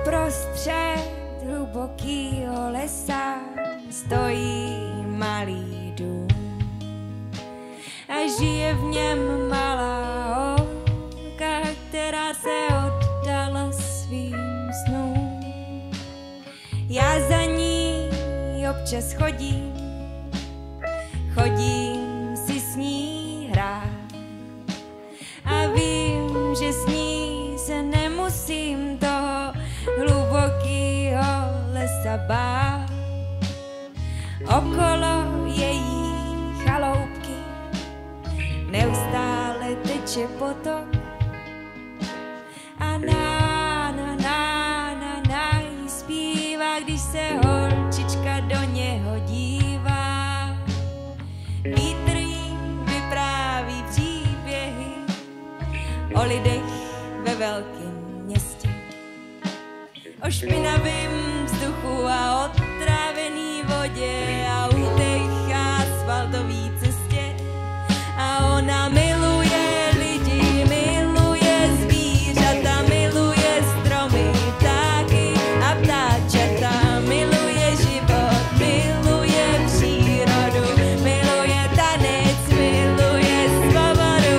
Uprostřed hlubokýho lesa stojí malý dům a žije v něm malá holka, která se oddala svým snům. Já za ní občas chodím si s ní hrát a vím, že s ní se nemusím toho hlubokýho lesa bát. Okolo její chaloupky neustále teče potok a na jí zpívá, když se holčička do něho dívá. Vítr jí vypráví příběhy o lidech ve velkém městě, o špinavém vzduchu a otrávený vodě a útech a asfaltový cestě. A ona miluje lidi, miluje zvířata, miluje stromy, ptáky a ptáčata, miluje život, miluje přírodu, miluje tanec, miluje svobodu,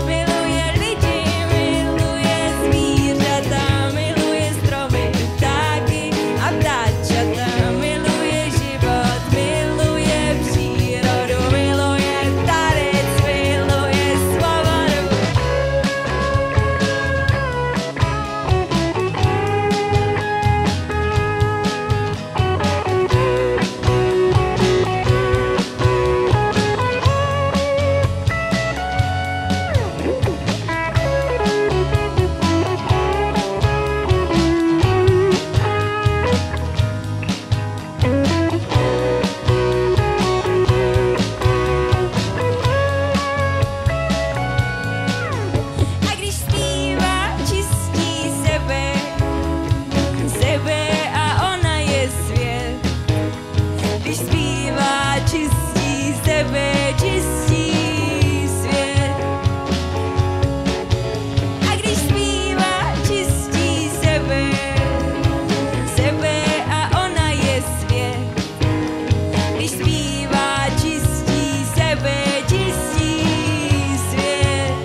miluje lidi, miluje zvířata, miluje stromy, ptáky a ptáčata, miluje život, miluje přírodu, miluje tanec, miluje svobodu. A když zpívá, čistí sebe a ona je svět. Když zpívá, čistí sebe, čistí svět. A když zpívá, čistí sebe a ona je svět. Když zpívá, čistí sebe, čistí svět.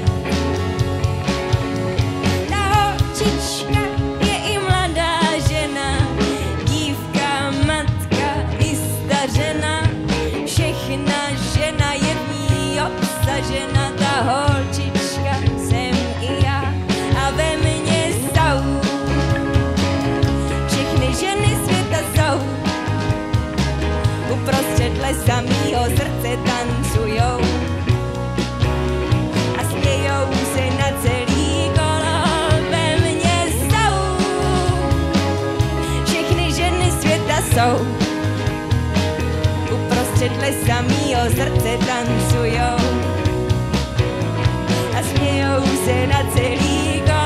Ta holčička je i mladá žena, dívka, matka i stařena. Všechna žena je v ní obsažena. Ta holčička jsem i já a ve mně jsou. Všechny ženy světa jsou. Uprostřed lesa mýho srdce tancujou a smějou se na celý kolo. Ve mně jsou. Všechny ženy světa jsou. Uprostřed lesa mýho srdce tancujou a smějou se na celý kolo.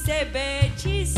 sebe, či